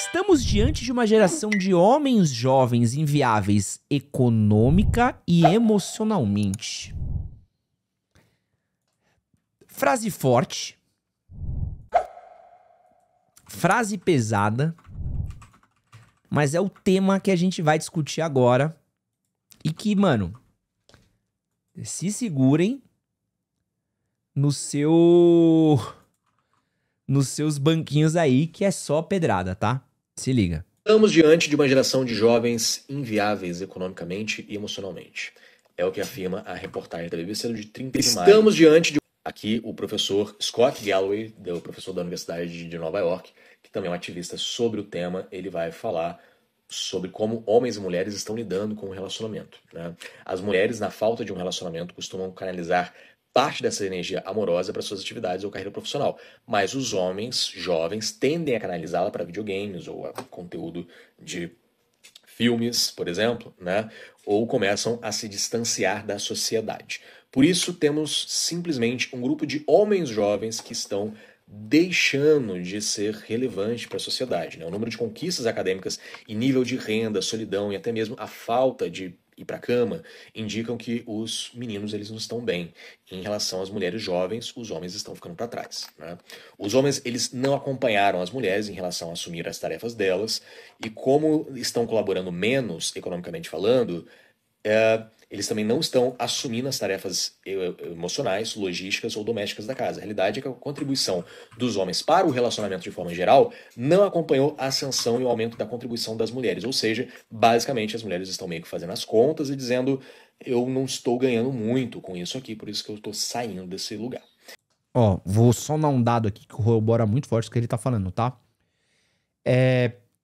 Estamos diante de uma geração de homens jovens inviáveis econômica e emocionalmente. Frase forte. Frase pesada. Mas é o tema que a gente vai discutir agora. E que, mano, se segurem nos seus banquinhos aí, que é só pedrada, tá? Se liga. Estamos diante de uma geração de jovens inviáveis economicamente e emocionalmente. É o que afirma a reportagem da BBC de 30 de maio. Estamos diante de... Aqui o professor Scott Galloway, o professor da Universidade de Nova York, que também é um ativista sobre o tema, ele vai falar sobre como homens e mulheres estão lidando com o relacionamento, né? As mulheres, na falta de um relacionamento, costumam canalizar parte dessa energia amorosa para suas atividades ou carreira profissional, mas os homens jovens tendem a canalizá-la para videogames ou a conteúdo de filmes, por exemplo, né? Ou começam a se distanciar da sociedade. Por isso, temos simplesmente um grupo de homens jovens que estão deixando de ser relevante para a sociedade, né? O número de conquistas acadêmicas e nível de renda, solidão e até mesmo a falta de ir para a cama indicam que os meninos eles não estão bem. Em relação às mulheres jovens, os homens estão ficando para trás, né? Os homens eles não acompanharam as mulheres em relação a assumir as tarefas delas e como estão colaborando menos economicamente falando, eles também não estão assumindo as tarefas emocionais, logísticas ou domésticas da casa. A realidade é que a contribuição dos homens para o relacionamento de forma geral não acompanhou a ascensão e o aumento da contribuição das mulheres. Ou seja, basicamente as mulheres estão meio que fazendo as contas e dizendo: eu não estou ganhando muito com isso aqui, por isso que eu estou saindo desse lugar. Ó, vou só dar um dado aqui que corrobora muito forte o que ele tá falando, tá?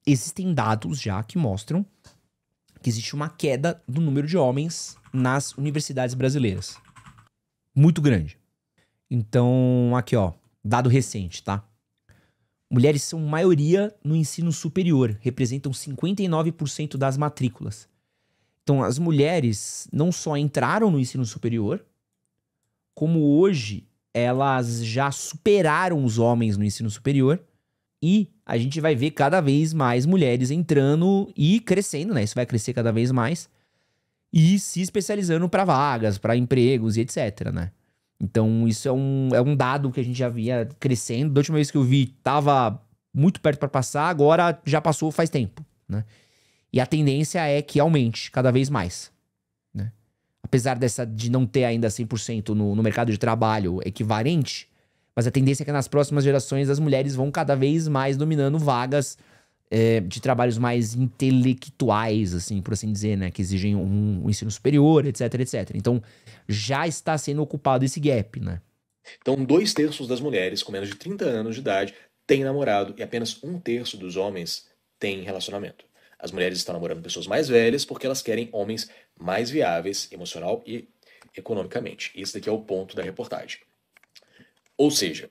Existem dados já que mostram que existe uma queda do número de homens nas universidades brasileiras. Muito grande. Então, aqui ó, dado recente, tá? Mulheres são maioria no ensino superior, representam 59% das matrículas. Então, as mulheres não só entraram no ensino superior, como hoje elas já superaram os homens no ensino superior e a gente vai ver cada vez mais mulheres entrando e crescendo, né? Isso vai crescer cada vez mais e se especializando para vagas, para empregos e etc, né? Então, isso é um dado que a gente já via crescendo. Da última vez que eu vi, tava muito perto para passar, agora já passou faz tempo, né? E a tendência é que aumente cada vez mais, né? Apesar de não ter ainda 100% no mercado de trabalho equivalente, mas a tendência é que nas próximas gerações as mulheres vão cada vez mais dominando vagas de trabalhos mais intelectuais, assim, por assim dizer, né? Que exigem um ensino superior, etc, etc. Então, já está sendo ocupado esse gap, né? Então, 2/3 das mulheres com menos de 30 anos de idade têm namorado e apenas 1/3 dos homens têm relacionamento. As mulheres estão namorando pessoas mais velhas porque elas querem homens mais viáveis, emocional e economicamente. Esse daqui é o ponto da reportagem. Ou seja,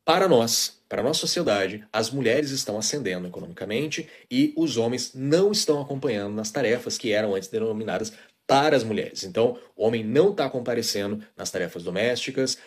para nós, para a nossa sociedade, as mulheres estão ascendendo economicamente e os homens não estão acompanhando nas tarefas que eram antes denominadas para as mulheres. Então, o homem não está comparecendo nas tarefas domésticas,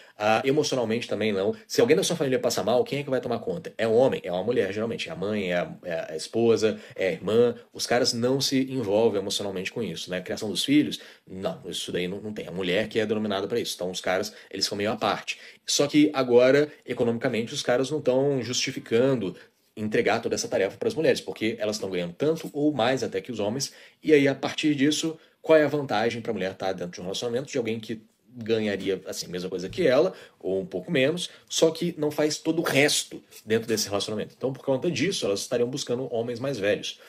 emocionalmente também não. Se alguém da sua família passa mal, quem é que vai tomar conta? É um homem? É uma mulher, geralmente. É a mãe, é a esposa, é a irmã. Os caras não se envolvem emocionalmente com isso, né? A criação dos filhos, não, isso daí não tem. A mulher que é denominada para isso. Então, os caras, eles ficam meio à parte. Só que agora, economicamente, os caras não estão justificando entregar toda essa tarefa para as mulheres, porque elas estão ganhando tanto ou mais até que os homens, e aí a partir disso, qual é a vantagem para a mulher estar dentro de um relacionamento de alguém que ganharia assim, a mesma coisa que ela, ou um pouco menos, só que não faz todo o resto dentro desse relacionamento. Então, por conta disso, elas estariam buscando homens mais velhos.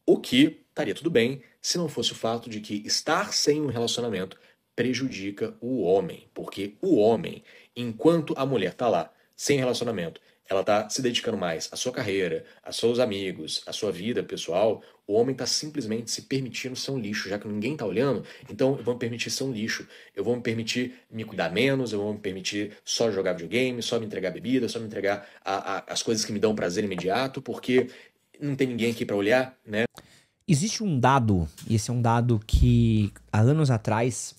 O que estaria tudo bem se não fosse o fato de que estar sem um relacionamento prejudica o homem, porque o homem, enquanto a mulher está lá, sem relacionamento, ela está se dedicando mais à sua carreira, aos seus amigos, à sua vida pessoal, o homem está simplesmente se permitindo ser um lixo, já que ninguém está olhando, então eu vou me permitir ser um lixo, eu vou me permitir me cuidar menos, eu vou me permitir só jogar videogame, só me entregar bebida, só me entregar as coisas que me dão prazer imediato, porque não tem ninguém aqui para olhar, né? Existe um dado, e esse é um dado que há anos atrás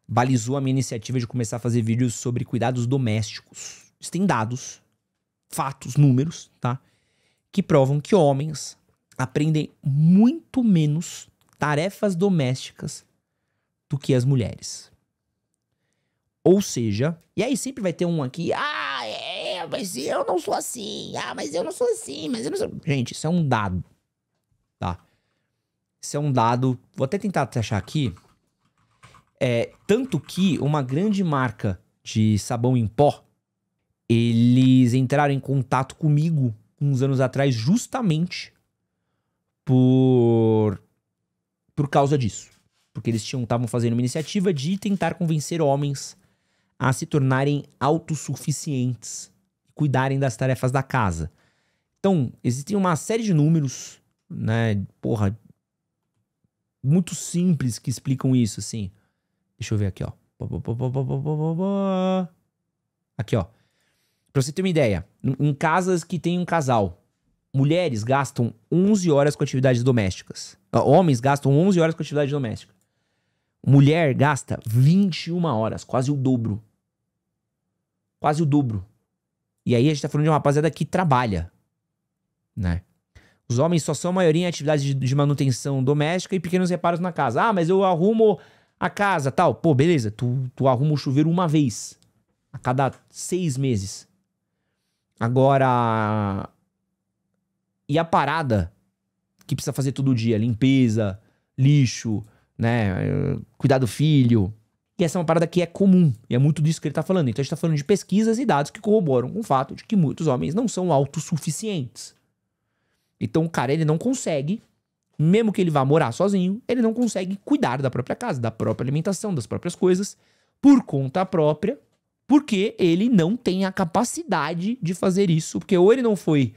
balizou a minha iniciativa de começar a fazer vídeos sobre cuidados domésticos. Existem dados, fatos, números, tá? que provam que homens aprendem muito menos tarefas domésticas do que as mulheres. Ou seja, e aí sempre vai ter um aqui, mas eu não sou assim, mas eu não sou assim, mas eu não sou... Gente, isso é um dado, tá? Isso é um dado, vou até tentar achar aqui. Tanto que uma grande marca de sabão em pó, eles entraram em contato comigo uns anos atrás justamente por causa disso. Porque eles estavam fazendo uma iniciativa de tentar convencer homens a se tornarem autossuficientes, cuidarem das tarefas da casa. Então, existem uma série de números, né, muito simples que explicam isso, assim. Deixa eu ver aqui, ó. Aqui, ó. Pra você ter uma ideia, em casas que tem um casal, mulheres gastam 11 horas com atividades domésticas. Homens gastam 11 horas com atividade doméstica. Mulher gasta 21 horas, quase o dobro. Quase o dobro. E aí a gente tá falando de uma rapaziada que trabalha, né? Os homens só são a maioria em atividades de manutenção doméstica e pequenos reparos na casa. Mas eu arrumo a casa, tal. Pô, beleza, tu arruma o chuveiro uma vez a cada 6 meses. Agora, e a parada que precisa fazer todo dia? Limpeza, lixo, né? Cuidar do filho. E essa é uma parada que é comum. E é muito disso que ele tá falando. Então a gente tá falando de pesquisas e dados que corroboram com o fato de que muitos homens não são autossuficientes. Então o cara, ele não consegue, mesmo que ele vá morar sozinho, ele não consegue cuidar da própria casa, da própria alimentação, das próprias coisas, por conta própria, porque ele não tem a capacidade de fazer isso, porque ou ele não foi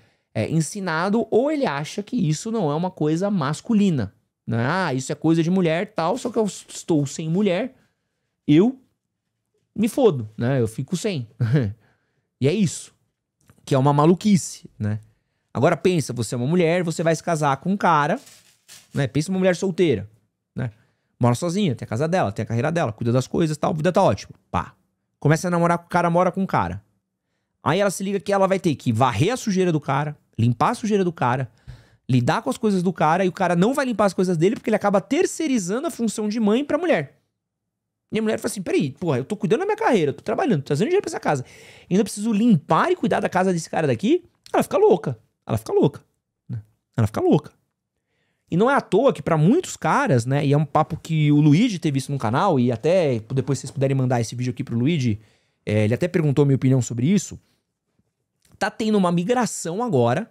ensinado, ou ele acha que isso não é uma coisa masculina. Né? Isso é coisa de mulher, tal, só que eu estou sem mulher, eu me fodo, né? Eu fico sem. E é isso, que é uma maluquice, né? Agora pensa, você é uma mulher, você vai se casar com um cara, né? Pensa uma mulher solteira, né? Mora sozinha, tem a casa dela, tem a carreira dela, cuida das coisas e tal, a vida tá ótima. Pá. Começa a namorar com o cara, mora com o cara. Aí ela se liga que ela vai ter que varrer a sujeira do cara, limpar a sujeira do cara, lidar com as coisas do cara, e o cara não vai limpar as coisas dele porque ele acaba terceirizando a função de mãe pra mulher. E a mulher fala assim, peraí, porra, eu tô cuidando da minha carreira, eu tô trabalhando, tô trazendo dinheiro pra essa casa. E ainda preciso limpar e cuidar da casa desse cara daqui? Ela fica louca. Ela fica louca. Né? Ela fica louca. E não é à toa que pra muitos caras, né, e é um papo que o Luigi teve isso no canal, e até depois vocês puderem mandar esse vídeo aqui pro Luigi, ele até perguntou a minha opinião sobre isso, tá tendo uma migração agora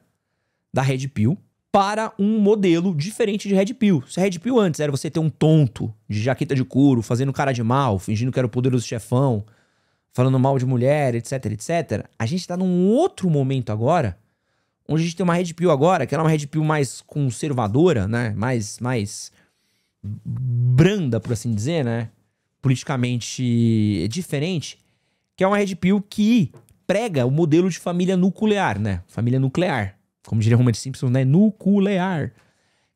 da Red Pill para um modelo diferente de Red Pill. Se a Red Pill antes era você ter um tonto de jaqueta de couro, fazendo cara de mal, fingindo que era o poderoso chefão, falando mal de mulher, etc, etc, a gente tá num outro momento agora, onde a gente tem uma Red Pill agora, que ela é uma Red Pill mais conservadora, né? Mais branda, por assim dizer, né? Politicamente diferente, que é uma Red Pill que prega o modelo de família nuclear, né? Família nuclear. Como diria Homer Simpson, né? Nuclear.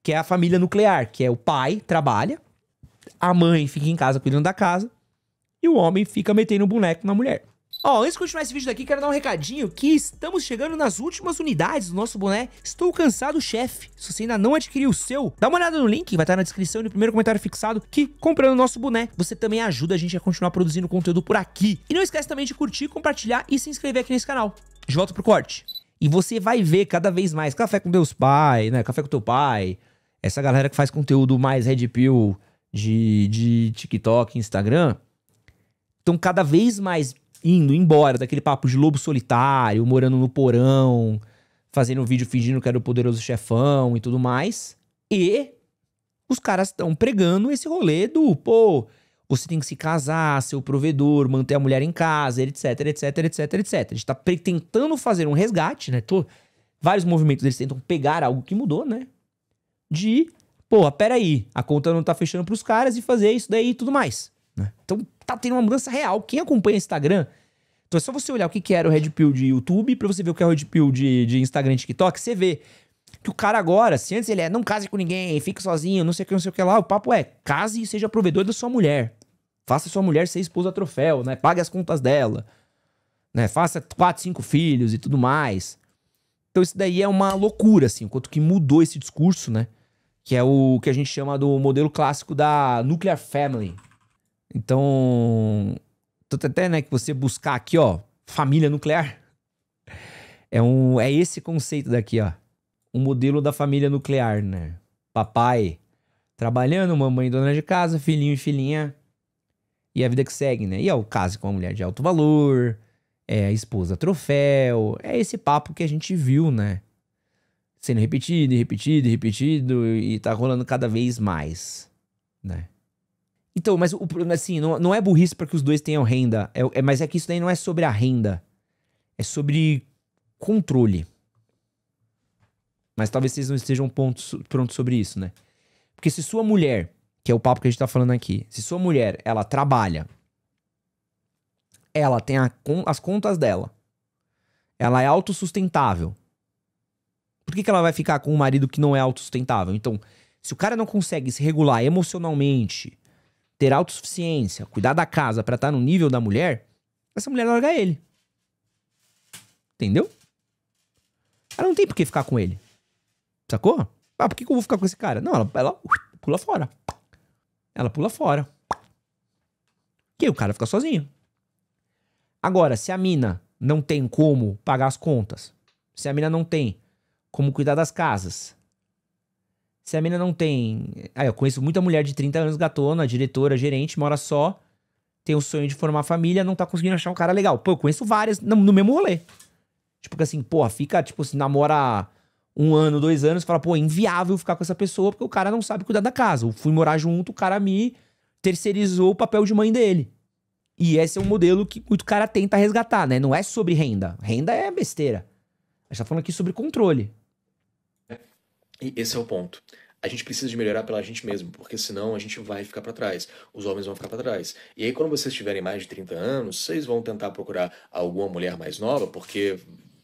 Que é a família nuclear, que é o pai trabalha, a mãe fica em casa cuidando da casa, e o homem fica metendo o boneco na mulher. Ó, antes de continuar esse vídeo daqui, quero dar um recadinho que estamos chegando nas últimas unidades do nosso boné Estou Cansado Chefe. Se você ainda não adquiriu o seu, dá uma olhada no link, vai estar na descrição e no primeiro comentário fixado, que comprando o nosso boné, você também ajuda a gente a continuar produzindo conteúdo por aqui. E não esquece também de curtir, compartilhar e se inscrever aqui nesse canal. De volta pro corte. E você vai ver cada vez mais Café com Teus Pai, né? Café com Teu Pai, essa galera que faz conteúdo mais Red Pill de TikTok, Instagram, estão cada vez mais indo embora daquele papo de lobo solitário, morando no porão, fazendo um vídeo fingindo que era o poderoso chefão e tudo mais. E os caras estão pregando esse rolê do, pô, você tem que se casar, ser o provedor, manter a mulher em casa, etc, etc, etc, etc. A gente tá tentando fazer um resgate, né? Vários movimentos eles tentam pegar algo que mudou, né? De, pô, peraí, a conta não tá fechando pros caras e fazer isso daí e tudo mais. Né? Então tá tendo uma mudança real. Quem acompanha Instagram, então é só você olhar o que era o Red Pill de YouTube pra você ver o que é o Red Pill de Instagram e TikTok, você vê que o cara agora, se antes ele não case com ninguém, fique sozinho, não sei o que lá, o papo é, case e seja provedor da sua mulher. Faça sua mulher ser esposa troféu, né? Pague as contas dela, né? Faça 4, 5 filhos e tudo mais. Então isso daí é uma loucura, assim, o quanto que mudou esse discurso, né? Que é o que a gente chama do modelo clássico da nuclear family. Então, tanto até, né, que você buscar aqui, ó, família nuclear, é esse conceito daqui, ó. O modelo da família nuclear, né? Papai trabalhando, mamãe dona de casa, filhinho e filhinha, e a vida que segue, né? E é o caso com uma mulher de alto valor, é a esposa troféu, é esse papo que a gente viu, né? Sendo repetido, e repetido, e repetido, e tá rolando cada vez mais, né? Então, mas assim, não é burrice para que os dois tenham renda, mas é que isso daí não é sobre a renda, é sobre controle. Mas talvez vocês não estejam prontos sobre isso, né? Porque se sua mulher, que é o papo que a gente tá falando aqui, se sua mulher, ela trabalha, ela tem as contas dela, ela é autossustentável, por que ela vai ficar com um marido que não é autossustentável? Então, se o cara não consegue se regular emocionalmente, ter autossuficiência, cuidar da casa pra estar no nível da mulher, essa mulher larga ele. Entendeu? Ela não tem por que ficar com ele. Sacou? Ah, por que eu vou ficar com esse cara? Não, ela pula fora. Ela pula fora. E aí o cara fica sozinho. Agora, se a mina não tem como pagar as contas, se a mina não tem como cuidar das casas, se a mina não tem... Ah, eu conheço muita mulher de 30 anos, gatona, diretora, gerente, mora só, tem o sonho de formar família, não tá conseguindo achar um cara legal. Pô, eu conheço várias no mesmo rolê. Tipo assim, porra, fica, tipo, se namora 1 ano, 2 anos, fala, pô, é inviável ficar com essa pessoa porque o cara não sabe cuidar da casa. Eu fui morar junto, o cara me terceirizou o papel de mãe dele. E esse é um modelo que muito cara tenta resgatar, né? Não é sobre renda. Renda é besteira. A gente tá falando aqui sobre controle. E esse é o ponto. A gente precisa de melhorar pela gente mesmo, porque senão a gente vai ficar pra trás. Os homens vão ficar pra trás. E aí, quando vocês tiverem mais de 30 anos, vocês vão tentar procurar alguma mulher mais nova, porque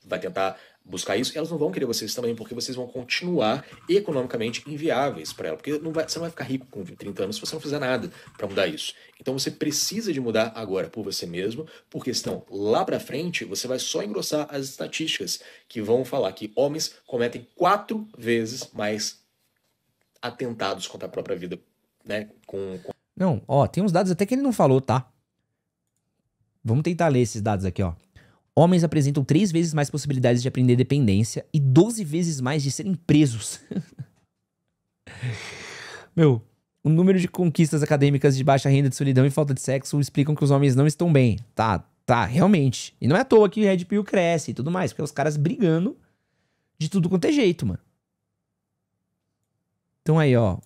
vai tentar buscar isso, e elas não vão querer vocês também, porque vocês vão continuar economicamente inviáveis pra ela. Porque você não vai ficar rico com 30 anos se você não fizer nada pra mudar isso. Então você precisa de mudar agora por você mesmo, porque senão lá pra frente você vai só engrossar as estatísticas que vão falar que homens cometem 4 vezes mais atentados contra a própria vida, né? Não, ó, tem uns dados até que ele não falou, tá? Vamos tentar ler esses dados aqui, ó. Homens apresentam 3 vezes mais possibilidades de aprender dependência e 12 vezes mais de serem presos. Meu, o número de conquistas acadêmicas de baixa renda, de solidão e falta de sexo explicam que os homens não estão bem. Tá, realmente. E não é à toa que o Red Pill cresce e tudo mais, porque é os caras brigando de tudo quanto é jeito, mano. Então aí, ó.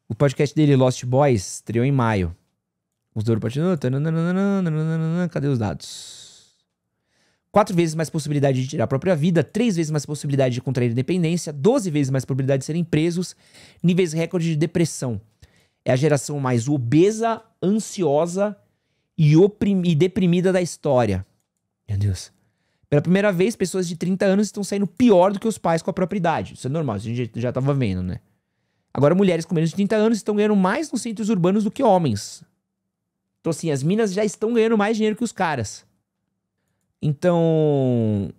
O podcast dele, Lost Boys, estreou em maio. Os do Ouro. Cadê os dados? 4 vezes mais possibilidade de tirar a própria vida, 3 vezes mais possibilidade de contrair dependência, 12 vezes mais probabilidade de serem presos, níveis recorde de depressão. É a geração mais obesa, ansiosa e deprimida da história. Meu Deus. Pela primeira vez, pessoas de 30 anos estão saindo pior do que os pais com a própria idade. Isso é normal, isso a gente já tava vendo, né? Agora, mulheres com menos de 30 anos estão ganhando mais nos centros urbanos do que homens. Então, assim, as minas já estão ganhando mais dinheiro que os caras. Então,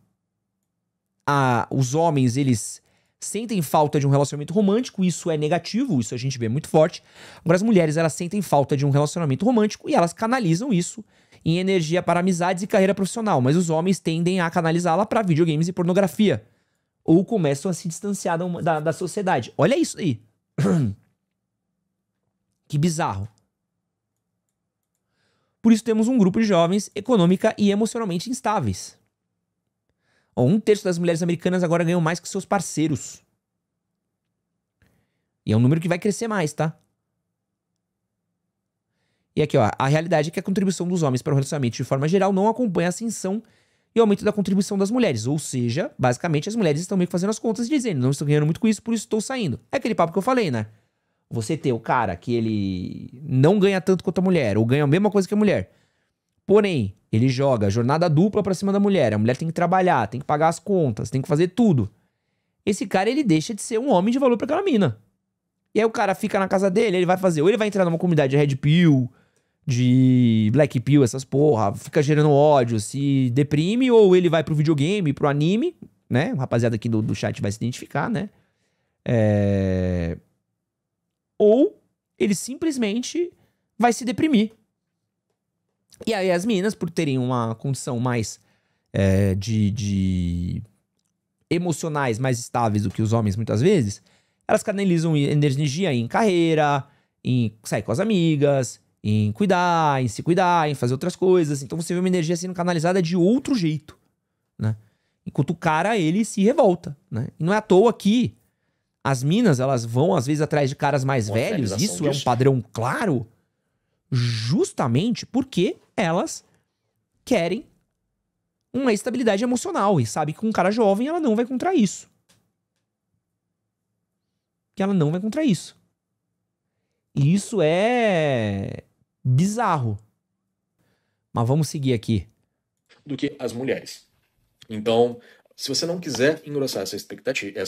os homens, eles sentem falta de um relacionamento romântico, isso é negativo, isso a gente vê muito forte. Agora, as mulheres, elas sentem falta de um relacionamento romântico e elas canalizam isso em energia para amizades e carreira profissional. Mas os homens tendem a canalizá-la para videogames e pornografia. Ou começam a se distanciar da sociedade. Olha isso aí. Que bizarro. Por isso temos um grupo de jovens econômica e emocionalmente instáveis. 1/3 das mulheres americanas agora ganham mais que seus parceiros. E é um número que vai crescer mais, tá? E aqui, ó, a realidade é que a contribuição dos homens para o relacionamento de forma geral não acompanha a ascensão e aumento da contribuição das mulheres. Ou seja, basicamente as mulheres estão meio que fazendo as contas e dizendo, não estou ganhando muito com isso, por isso estou saindo. É aquele papo que eu falei, né? Você ter o cara que ele não ganha tanto quanto a mulher, ou ganha a mesma coisa que a mulher. Porém, ele joga jornada dupla pra cima da mulher. A mulher tem que trabalhar, tem que pagar as contas, tem que fazer tudo. Esse cara, ele deixa de ser um homem de valor pra aquela mina. E aí o cara fica na casa dele, ele vai fazer... Ou ele vai entrar numa comunidade de Red Pill, de Black Pill, essas porra, fica gerando ódio, se deprime, ou ele vai pro videogame, pro anime, né? O rapaziada aqui do chat vai se identificar, né? Ou ele simplesmente vai se deprimir. E aí as meninas, por terem uma condição mais de emocionais mais estáveis do que os homens muitas vezes, elas canalizam energia em carreira, em sair com as amigas, em cuidar, em se cuidar, em fazer outras coisas. Então você vê uma energia sendo canalizada de outro jeito, né? Enquanto o cara, ele se revolta, né? E não é à toa que as minas, elas vão às vezes atrás de caras mais velhos. Isso é um padrão claro, justamente porque elas querem uma estabilidade emocional e sabe que com um cara jovem ela não vai encontrar isso. Que ela não vai encontrar isso. E isso é bizarro. Mas vamos seguir aqui. Do que as mulheres. Então, se você não quiser engrossar essa expectativa,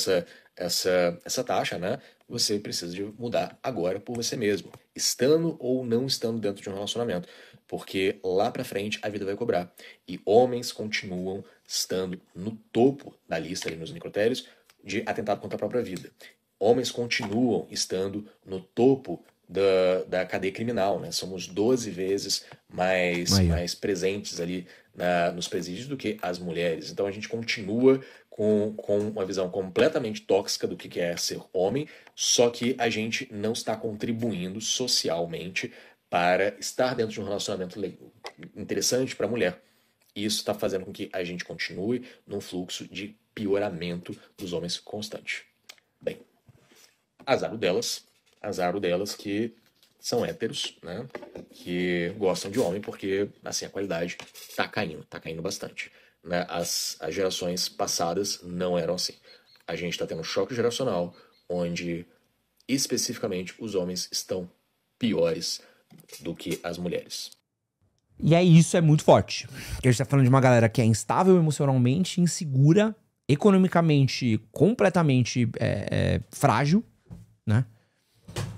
essa taxa, né? Você precisa de mudar agora por você mesmo, estando ou não estando dentro de um relacionamento, porque lá pra frente a vida vai cobrar. E homens continuam estando no topo da lista ali nos necrotérios de atentado contra a própria vida. Homens continuam estando no topo da cadeia criminal, né? Somos 12 vezes mais presentes ali nos presídios do que as mulheres. Então a gente continua com uma visão completamente tóxica do que é ser homem, só que a gente não está contribuindo socialmente para estar dentro de um relacionamento interessante para a mulher. E isso está fazendo com que a gente continue num fluxo de pioramento dos homens constante. Bem, azar delas que são héteros, né? Que gostam de homem porque, assim, a qualidade tá caindo bastante. Né? As gerações passadas não eram assim. A gente tá tendo um choque geracional onde, especificamente, os homens estão piores do que as mulheres. E aí isso é muito forte. Porque a gente tá falando de uma galera que é instável emocionalmente, insegura, economicamente completamente frágil, né?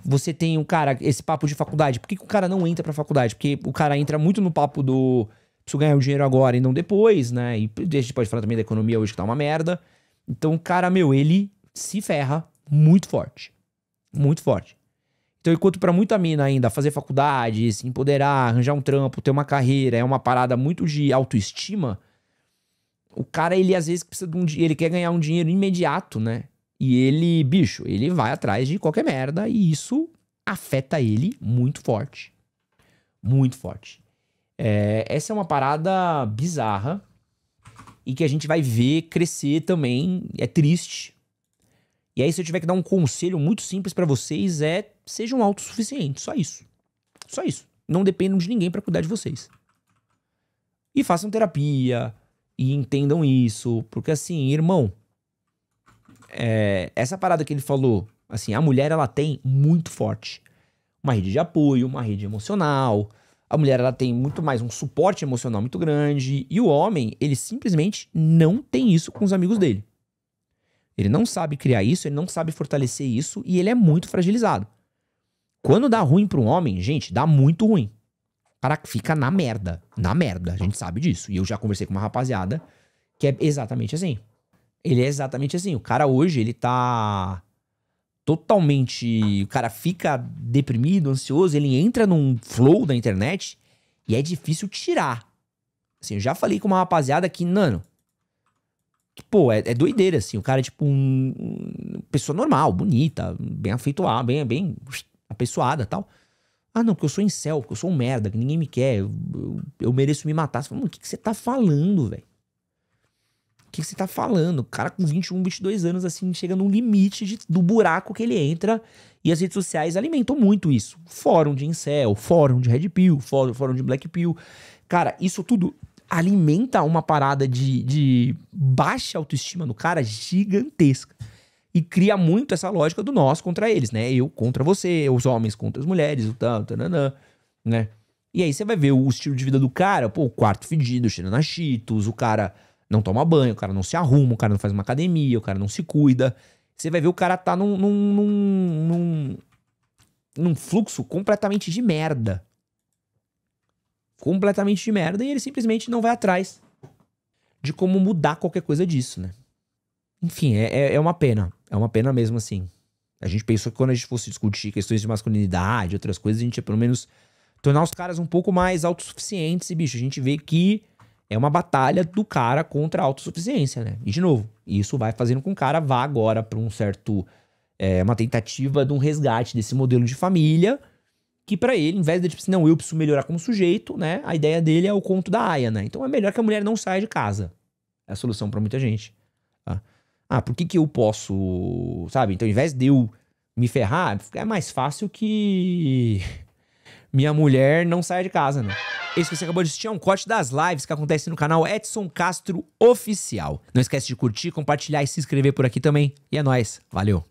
Você tem um cara, esse papo de faculdade. Por que o cara não entra pra faculdade? Porque o cara entra muito no papo do preciso ganhar o dinheiro agora e não depois, né? E a gente pode falar também da economia hoje que tá uma merda. Então o cara, ele se ferra muito forte. Muito forte. Então enquanto pra muita mina ainda fazer faculdade, se empoderar, arranjar um trampo, ter uma carreira, é uma parada muito de autoestima, o cara, ele às vezes precisa de ele quer ganhar um dinheiro imediato, né? E ele, bicho, ele vai atrás de qualquer merda e isso afeta ele muito forte. Muito forte. Essa é uma parada bizarra e que a gente vai ver crescer também. É triste. E aí, se eu tiver que dar um conselho muito simples pra vocês, sejam autossuficientes. Só isso. Só isso. Não dependam de ninguém pra cuidar de vocês. E façam terapia. E entendam isso. Porque assim, irmão, essa parada que ele falou, assim, a mulher, ela tem muito forte uma rede de apoio, uma rede emocional. A mulher, ela tem muito mais um suporte emocional muito grande. E o homem, ele simplesmente não tem isso com os amigos dele. Ele não sabe criar isso, ele não sabe fortalecer isso e ele é muito fragilizado. Quando dá ruim pra um homem, gente, dá muito ruim. O cara fica na merda. Na merda, a gente sabe disso. E eu já conversei com uma rapaziada que é exatamente assim. Ele é exatamente assim. O cara hoje, ele tá totalmente... O cara fica deprimido, ansioso, ele entra num flow da internet e é difícil tirar. Assim, eu já falei com uma rapaziada que, mano, que, pô, é doideira, assim. O cara é tipo uma pessoa normal, bonita, bem afeituada, bem apessoada e tal. Ah, não, porque eu sou incel, porque eu sou um merda, que ninguém me quer, eu mereço me matar. Você fala, mano, o que você tá falando, velho? O que você tá falando? O cara com 21, 22 anos, assim, chega num limite do buraco que ele entra. E as redes sociais alimentam muito isso. Fórum de incel, fórum de red pill, fórum de black pill. Cara, isso tudo alimenta uma parada de baixa autoestima no cara gigantesca. E cria muito essa lógica do nós contra eles, né? Eu contra você, os homens contra as mulheres, né? E aí você vai ver o estilo de vida do cara, pô, o quarto fedido, cheirando a Cheetos, o cara não toma banho, o cara não se arruma, o cara não faz uma academia, o cara não se cuida. Você vai ver o cara tá num fluxo completamente de merda. Completamente de merda, e ele simplesmente não vai atrás de como mudar qualquer coisa disso, né? Enfim, é uma pena. É uma pena mesmo, assim. A gente pensou que quando a gente fosse discutir questões de masculinidade, outras coisas, a gente ia pelo menos tornar os caras um pouco mais autossuficientes. E, bicho, a gente vê que é uma batalha do cara contra a autossuficiência, né? E, de novo, isso vai fazendo com que o cara vá agora pra um certo... uma tentativa de um resgate desse modelo de família, que pra ele, em vez de, tipo assim, não, eu preciso melhorar como sujeito, né? A ideia dele é o conto da Aya, né? Então é melhor que a mulher não saia de casa. É a solução pra muita gente. Tá? Por que eu posso... Sabe? Então, ao invés de eu me ferrar, é mais fácil que minha mulher não saia de casa, né? Esse que você acabou de assistir é um corte das lives que acontece no canal Edson Castro Oficial. Não esquece de curtir, compartilhar e se inscrever por aqui também. E é nóis. Valeu!